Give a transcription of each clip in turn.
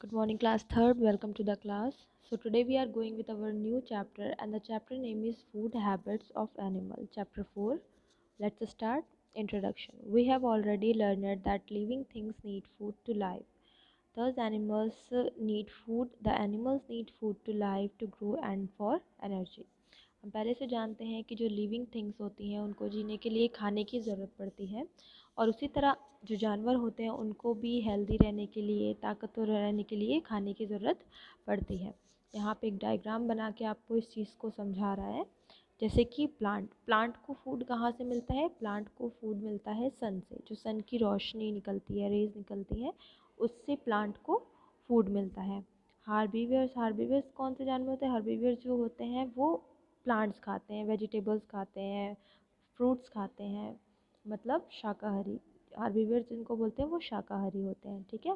Good morning, class third. Welcome to the class. So today we are going with our new chapter, and the chapter name is Food Habits of Animal. Chapter 4. Let's start. Introduction. We have already learned that living things need food to live. Thus, animals need food. The animals need food to live, to grow, and for energy. हम पहले से जानते हैं कि जो living things होती हैं उनको जीने के लिए खाने की ज़रूरत पड़ती है, और उसी तरह जो जानवर होते हैं उनको भी हेल्दी रहने के लिए, ताकतवर रहने के लिए खाने की ज़रूरत पड़ती है। यहाँ पे एक डायग्राम बना के आपको इस चीज़ को समझा रहा है। जैसे कि प्लांट को फूड कहाँ से मिलता है? प्लांट को फूड मिलता है सन से। जो सन की रोशनी निकलती है, रेज़ निकलती हैं, उससे प्लांट को फूड मिलता है। हार्बीवर्स कौन से जानवर होते हैं? हार्बीवर्स जो होते हैं वो प्लांट्स खाते हैं, वेजिटेबल्स खाते हैं, फ्रूट्स खाते हैं, मतलब शाकाहारी। हार्बीवर्स जिनको बोलते हैं वो शाकाहारी होते हैं, ठीक है।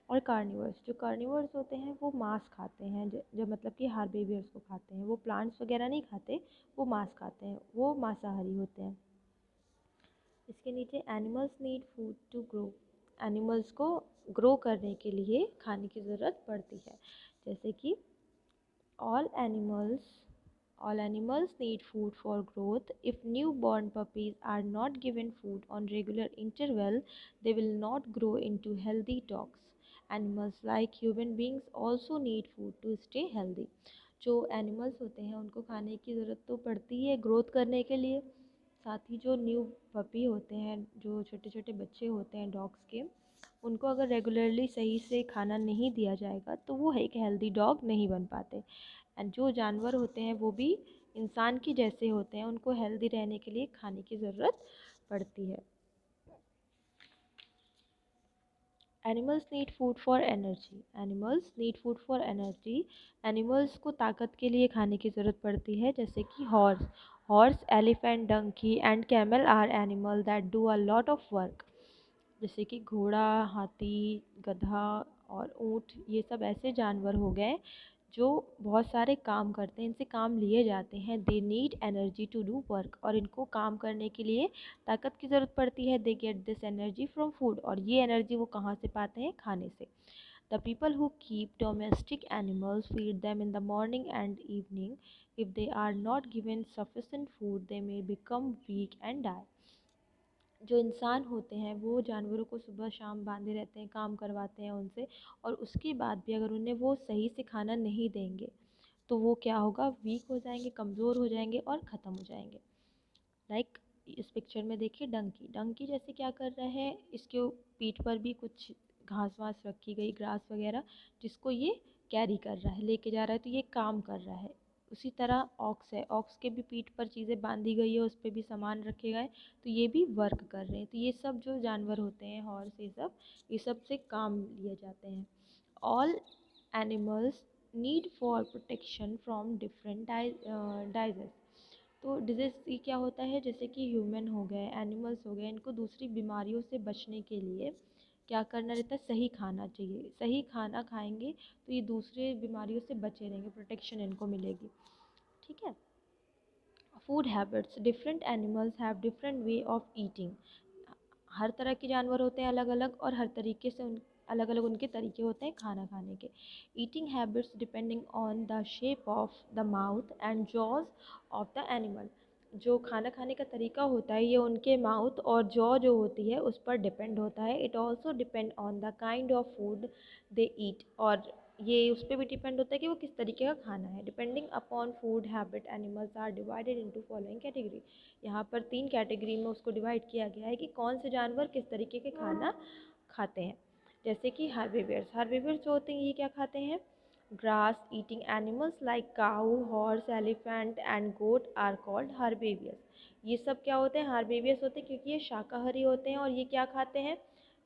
और कार्निवर्स होते हैं वो मांस खाते हैं, जो मतलब कि हार्बीवर्स को खाते हैं। वो प्लांट्स वगैरह नहीं खाते, वो मांस खाते हैं, वो मांसाहारी होते हैं। इसके नीचे animals need food to grow. Animals को ग्रो करने के लिए खाने की ज़रूरत पड़ती है। जैसे कि all animals all animals need food for growth. If newborn puppies are not given food on regular interval, they will not grow into healthy dogs. Animals like human beings also need food to stay healthy. जो animals होते हैं उनको खाने की ज़रूरत तो पड़ती है ग्रोथ करने के लिए। साथ ही जो न्यू पपी होते हैं, जो छोटे छोटे बच्चे होते हैं डॉग्स के, उनको अगर रेगुलरली सही से खाना नहीं दिया जाएगा तो वो एक हेल्दी डॉग नहीं बन पाते। एंड जो जानवर होते हैं वो भी इंसान की जैसे होते हैं, उनको हेल्दी रहने के लिए खाने की ज़रूरत पड़ती है। Animals need food for energy. Animals को ताकत के लिए खाने की ज़रूरत पड़ती है। जैसे कि horse, elephant, donkey and camel are animal that do a lot of work. जैसे कि घोड़ा, हाथी, गधा और ऊँट, ये सब ऐसे जानवर हो गए जो बहुत सारे काम करते हैं, इनसे काम लिए जाते हैं। They need energy to do work, और इनको काम करने के लिए ताकत की ज़रूरत पड़ती है। They get this energy from food, और ये एनर्जी वो कहाँ से पाते हैं? खाने से। The people who keep domestic animals feed them in the morning and evening. If they are not given sufficient food they may become weak and die. जो इंसान होते हैं वो जानवरों को सुबह शाम बांधे रहते हैं, काम करवाते हैं उनसे, और उसके बाद भी अगर उन्हें वो सही से खाना नहीं देंगे तो वो क्या होगा? वीक हो जाएंगे, कमज़ोर हो जाएंगे और ख़त्म हो जाएंगे। लाइक इस पिक्चर में देखिए, डंकी जैसे क्या कर रहा है, इसके पीठ पर भी कुछ घास वास रखी गई, ग्रास वगैरह, जिसको ये कैरी कर रहा है, लेके जा रहा है, तो ये काम कर रहा है। उसी तरह ऑक्स है, ऑक्स के भी पीठ पर चीज़ें बांधी गई है, उस पर भी सामान रखे गए, तो ये भी वर्क कर रहे हैं। तो ये सब जो जानवर होते हैं, हॉर्स, ये सब से काम लिए जाते हैं। All animals need for protection from different diseases. तो डिजीज़ ये क्या होता है? जैसे कि ह्यूमन हो गए, एनिमल्स हो गए, इनको दूसरी बीमारियों से बचने के लिए क्या करना रहता है? सही खाना चाहिए। सही खाना खाएंगे तो ये दूसरे बीमारियों से बचे रहेंगे, प्रोटेक्शन इनको मिलेगी, ठीक है। Food habits, different animals have different way of eating. हर तरह के जानवर होते हैं अलग अलग, और हर तरीके से उन अलग अलग उनके तरीके होते हैं खाना खाने के। Eating habits depending on the shape of the mouth and jaws of the animal. जो खाना खाने का तरीका होता है ये उनके माउथ और जॉ जो होती है उस पर डिपेंड होता है। It also depend on the kind of food they eat, और ये उस पर भी डिपेंड होता है कि वो किस तरीके का खाना है। Depending upon food habit animals are divided into following category. यहाँ पर 3 कैटेगरी में उसको डिवाइड किया गया है कि कौन से जानवर किस तरीके के खाना खाते हैं। जैसे कि हार्बीवर्स जो होते हैं ये क्या खाते हैं? Grass eating animals like cow, horse, elephant and goat are called herbivores. ये सब क्या होते हैं? हार्बीवर्स होते हैं, क्योंकि ये शाकाहारी होते हैं और ये क्या खाते हैं?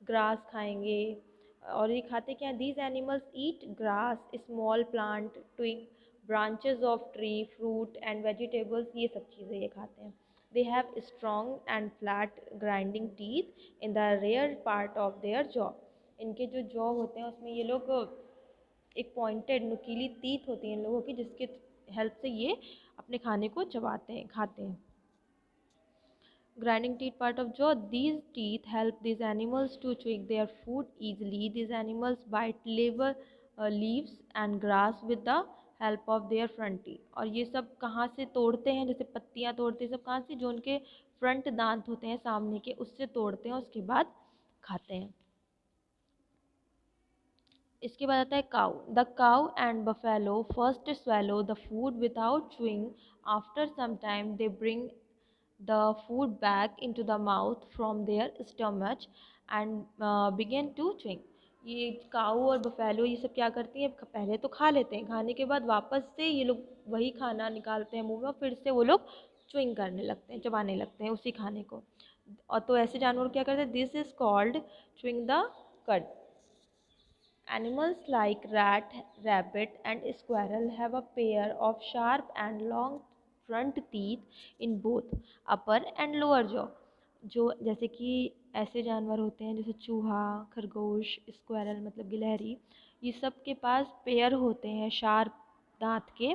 ग्रास खाएंगे। और ये खाते क्या हैं? These animals eat grass, small plant, twig, branches of tree, fruit and vegetables, ये सब चीज़ें ये खाते हैं। They have strong and flat grinding teeth in the rear part of their jaw. इनके जो जॉ होते हैं उसमें ये लोग एक पॉइंटेड नुकीली तीत होती हैं इन लोगों की, जिसके हेल्प से ये अपने खाने को चबाते हैं, खाते हैं। grinding teeth part of jaw. These teeth help these animals to chew their food easily. These animals bite leaves and grass with the help of their front teeth. और ये सब कहाँ से तोड़ते हैं, जैसे पत्तियाँ तोड़ते हैं सब कहाँ से, जो उनके फ्रंट दांत होते हैं सामने के, उससे तोड़ते हैं, उसके बाद खाते हैं। इसके बाद आता है cow. The cow and buffalo first swallow the food without chewing. After some time they bring the food back into the mouth from their stomach and begin to chewing. ये काऊ और बफेलो ये सब क्या करती हैं, पहले तो खा लेते हैं, खाने के बाद वापस से ये लोग वही खाना निकालते हैं मुंह में, फिर से वो लोग च्युइंग करने लगते हैं, चबाने लगते हैं उसी खाने को। और तो ऐसे जानवर क्या करते हैं, this is called chewing the कड। Animals like rat, rabbit, and squirrel have a pair of sharp and long front teeth in both upper and lower jaw. जो जैसे कि ऐसे जानवर होते हैं जैसे चूहा, खरगोश, स्क्वायरल मतलब गिलहरी, ये सब के पास पेयर होते हैं शार्प दांत के,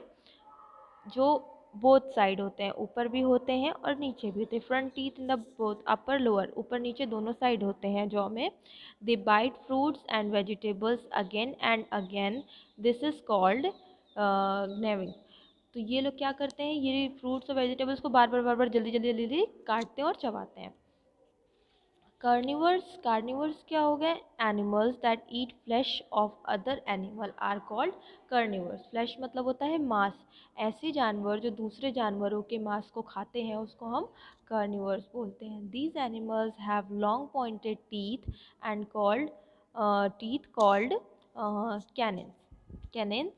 जो बोथ साइड होते हैं, ऊपर भी होते हैं और नीचे भी होते हैं। Front teeth in the both upper lower, ऊपर नीचे दोनों साइड होते हैं जॉ में। They bite fruits and vegetables again and again, this is called gnawing। तो ये लोग क्या करते हैं, ये फ्रूट्स और वेजिटेबल्स को बार बार जल्दी जल्दी जल्दी जल्दी काटते हैं और चबाते हैं। कार्निवर्स, कार्निवर्स क्या हो गए, animals that eat flesh of other animal are called carnivores. Flesh मतलब होता है मांस, ऐसे जानवर जो दूसरे जानवरों के मांस को खाते हैं उसको हम कार्निवर्स बोलते हैं। These animals have long pointed teeth called canines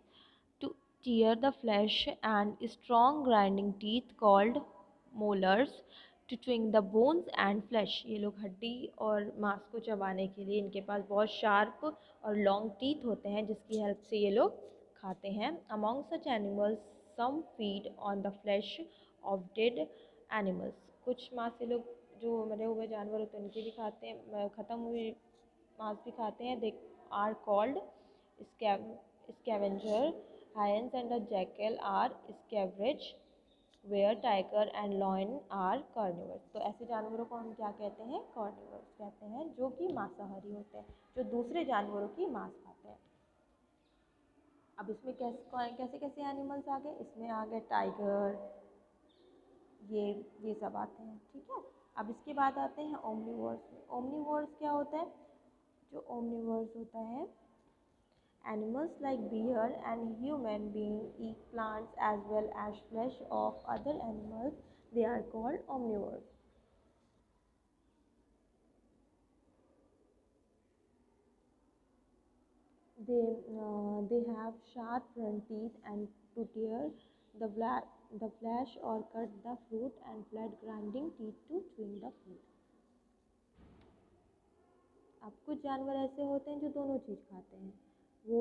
to tear the flesh, and strong grinding teeth called molars to chewing the bones and flesh। ये लोग हड्डी और मांस को चबाने के लिए इनके पास बहुत शार्प और लॉन्ग टीथ होते हैं जिसकी हेल्प से ये लोग खाते हैं। Among such animals some feed on the flesh of dead animals। कुछ मांस ये लोग जो मरे हुए जानवर होते हैं उनकी भी खाते हैं, ख़त्म हुई मांस भी खाते हैं। They are called scavenger। Lions and the jackal are scavengers, where tiger and lion are carnivores। तो ऐसे जानवरों को हम क्या कहते हैं, कार्निवर्स कहते हैं, जो कि मांसाहारी होते हैं, जो दूसरे जानवरों की मांस खाते हैं। अब इसमें कैसे कैसे एनिमल्स आ गए, इसमें आ गए टाइगर, ये सब आते हैं, ठीक है। अब इसके बाद आते हैं ओमनिवोर्स में। ओमनिवोर्स क्या होता है, जो ओमनिवोर्स होता है, animals like bear and human beings eat plants as well as flesh of other animals. They are called omnivores। They have sharp front teeth and to tear the flesh or cut the fruit, and flat grinding teeth to chewing the food। अब कुछ जानवर ऐसे होते हैं जो दोनों चीज़ खाते हैं, वो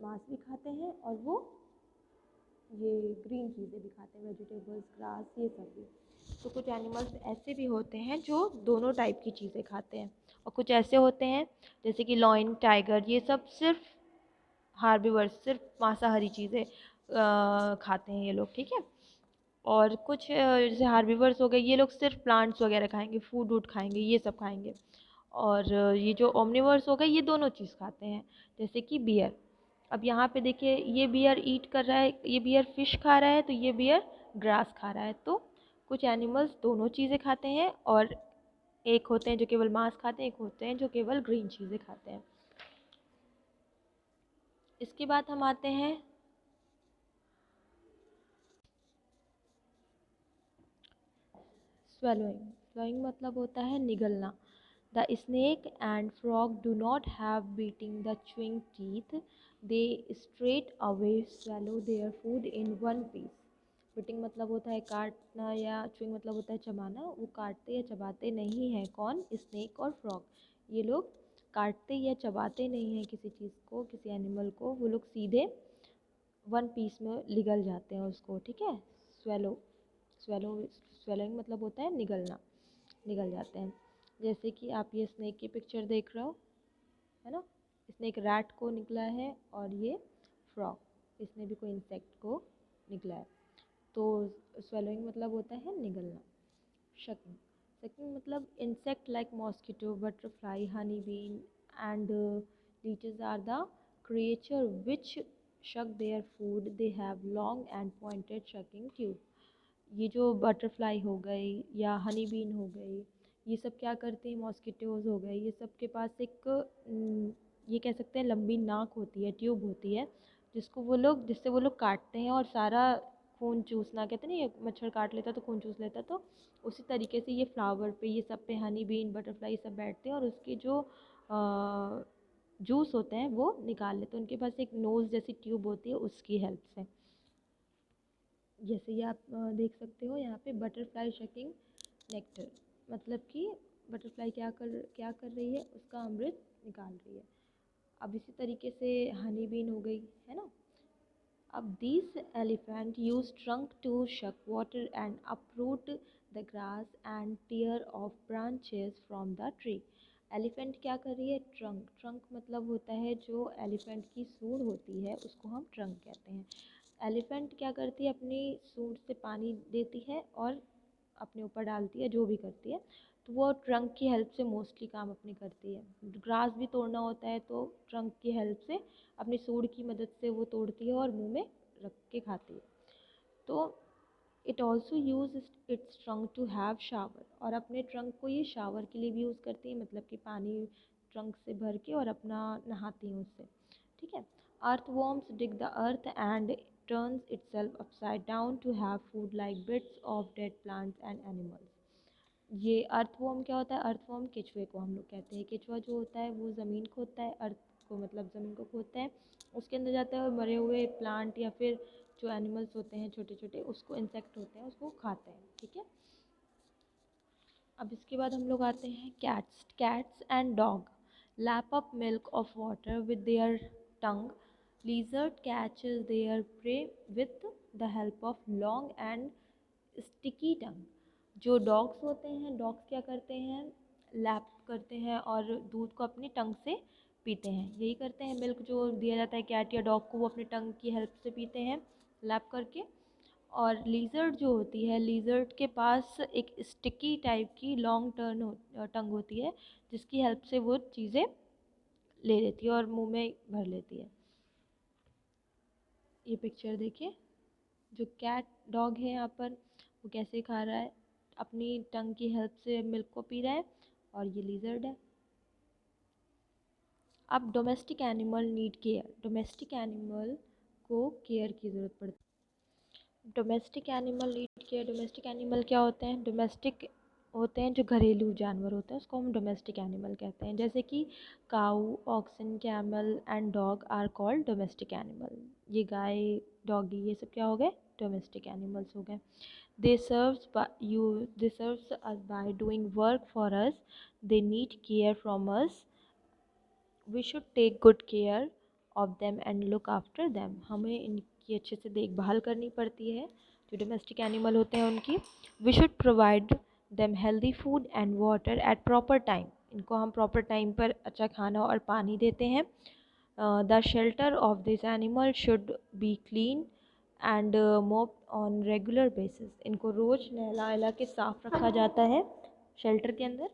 मांस भी खाते हैं और वो ये ग्रीन चीज़ें भी खाते हैं, वेजिटेबल्स, ग्रास, ये सब भी। तो कुछ एनिमल्स ऐसे भी होते हैं जो दोनों टाइप की चीज़ें खाते हैं, और कुछ ऐसे होते हैं जैसे कि लॉयन, टाइगर, ये सब सिर्फ हार्बिवर्स, सिर्फ मांसाहारी चीज़ें खाते हैं ये लोग, ठीक है। और कुछ जैसे हार्बिवर्स हो गए, ये लोग सिर्फ प्लांट्स वगैरह खाएंगे, फूड वूड खाएंगे, ये सब खाएंगे। और ये जो ओमनिवर्स हो गए ये दोनों चीज़ खाते हैं, जैसे कि बियर। अब यहाँ पे देखिए ये बियर ईट कर रहा है, ये बियर फिश खा रहा है, तो ये बियर ग्रास खा रहा है। तो कुछ एनिमल्स दोनों चीज़ें खाते हैं, और एक होते हैं जो केवल मांस खाते हैं, एक होते हैं जो केवल ग्रीन चीज़ें खाते हैं। इसके बाद हम आते हैं swallowing। swallowing मतलब होता है निगलना। The snake and frog do not have beating the chewing teeth, they straight away swallow their food in one piece। Beating मतलब होता है काटना, या chewing मतलब होता है चबाना। वो काटते या चबाते नहीं हैं, कौन, स्नेक और फ्रॉग। ये लोग काटते या चबाते नहीं हैं किसी चीज़ को, किसी एनिमल को, वो लोग सीधे वन पीस में निगल जाते हैं उसको, ठीक है। स्वेलो स्वेलो स्वेलोइंग मतलब होता है निगलना, निगल जाते हैं। जैसे कि आप ये स्नेक की पिक्चर देख रहे हो, है ना, इसने एक रैट को निकला है, और ये फ्रॉग, इसने भी कोई इंसेक्ट को निकला है। तो स्वेलोइंग मतलब होता है निगलना, शकिंग। Second मतलब insect like mosquito, butterfly, honeybee and leeches are the creature which suck their food. They have long and pointed sucking tube. ये जो बटरफ्लाई हो गई या हनी बीन हो गई, ये सब क्या करते हैं, मॉस्किटोज़ हो गए, ये सब के पास एक ये कह सकते हैं लंबी नाक होती है, ट्यूब होती है, जिससे वो लोग काटते हैं और सारा खून चूसना, कहते हैं ना ये मच्छर काट लेता है तो खून चूस लेता है, तो उसी तरीके से ये फ्लावर पे, ये सब पे हनी बीन बटरफ्लाई सब बैठते हैं और उसके जो जूस होते हैं वो निकाल लेते हैं। उनके पास एक नोज़ जैसी ट्यूब होती है उसकी हेल्प से। जैसे ये आप देख सकते हो यहाँ पे बटरफ्लाई शकिंग नेक्टर, मतलब कि बटरफ्लाई क्या कर रही है, उसका अमृत निकाल रही है। अब इसी तरीके से हनी बीन हो गई, है ना। अब these elephant use trunk to suck water and uproot the grass and tear off branches from the tree। Elephant क्या कर रही है, ट्रंक मतलब होता है जो एलिफेंट की सूंड होती है उसको हम ट्रंक कहते हैं। एलिफेंट क्या करती है, अपनी सूंड से पानी देती है और अपने ऊपर डालती है, जो भी करती है, तो वो ट्रंक की हेल्प से मोस्टली काम अपनी करती है। ग्रास भी तोड़ना होता है तो ट्रंक की हेल्प से अपनी सूंड की मदद से वो तोड़ती है और मुंह में रख के खाती है। तो it also use its trunk to have shower, और अपने ट्रंक को ये शावर के लिए भी यूज़ करती है, मतलब कि पानी ट्रंक से भर के और अपना नहाती हैं उससे, ठीक है। Earthworms dig the earth and turns itself upside down to have food like bits of dead plants and animals. ये अर्थवॉर्म क्या होता है, अर्थवॉर्म केचुए को हम लोग कहते हैं। केचुआ जो होता है वो ज़मीन खोदता है, अर्थ को मतलब ज़मीन को खोदता है, उसके अंदर जाता है और मरे हुए प्लांट या फिर जो एनिमल्स होते हैं छोटे छोटे, उसको इंसेक्ट होते हैं उसको खाते हैं, ठीक है। अब इसके बाद हम लोग आते हैं cats and dog lap up milk of water with their tongue. Lizard catches their prey with the help of long and sticky tongue। जो डॉग्स होते हैं, डॉग्स क्या करते हैं, लैप करते हैं और दूध को अपनी टंग से पीते हैं, यही करते हैं। मिल्क जो दिया जाता है कैट या डॉग को, वो अपनी टंग की हेल्प से पीते हैं लैप करके। और लीज़र्ड जो होती है, लीज़र्ड के पास एक स्टिकी टाइप की लॉन्ग टंग होती है, जिसकी हेल्प से वो चीज़ें ले लेती है और मुंह में भर लेती है। ये पिक्चर देखिए, जो कैट डॉग है यहाँ पर वो कैसे खा रहा है, अपनी टंग की हेल्प से मिल्क को पी रहा है, और ये लीज़र्ड है। अब domestic animal need care, domestic animal को केयर की ज़रूरत पड़ती है। Domestic animal need care, domestic animal क्या होते हैं, डोमेस्टिक होते हैं जो घरेलू जानवर होते हैं, उसको हम डोमेस्टिक एनिमल कहते हैं। जैसे कि cow, oxen, camel and dog are called domestic animal. ये गाय, डॉगी, ये सब क्या हो गए, डोमेस्टिक एनिमल्स हो गए। They serves us by doing work for us, they need care from us, we should take good care of them and look after them. हमें इनकी अच्छे से देखभाल करनी पड़ती है, जो डोमेस्टिक एनिमल होते हैं उनकी। We should provide them healthy food and water at proper time, इनको हम प्रॉपर टाइम पर अच्छा खाना और पानी देते हैं। The shelter of this animal should be clean and मोप ऑन रेगुलर बेसिस, इनको रोज़ नहला के साफ रखा जाता है शेल्टर के अंदर।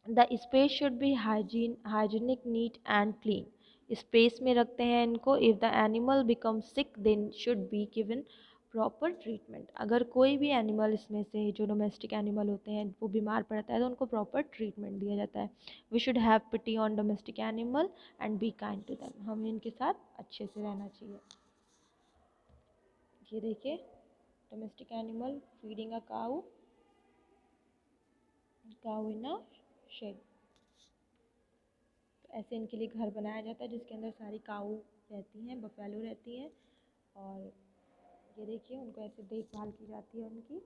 The space should be hygienic, neat and clean, space में रखते हैं इनको। If the animal become sick then should be given proper treatment, अगर कोई भी एनिमल इसमें से जो डोमेस्टिक एनिमल होते हैं वो बीमार पड़ता है तो उनको प्रॉपर ट्रीटमेंट दिया जाता है। We should have pity on domestic animal and be kind to them, हमें इनके साथ अच्छे से रहना चाहिए। ये देखिए, domestic animal feeding a cow in a shed. तो ऐसे इनके लिए घर बनाया जाता है जिसके अंदर सारी काऊ रहती हैं, बफेलो रहती हैं, और ये देखिए उनको ऐसे देखभाल की जाती है उनकी।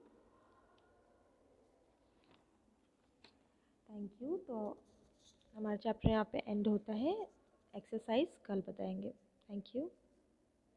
Thank you. तो हमारा चैप्टर यहाँ पे एंड होता है, एक्सरसाइज कल बताएंगे। Thank you.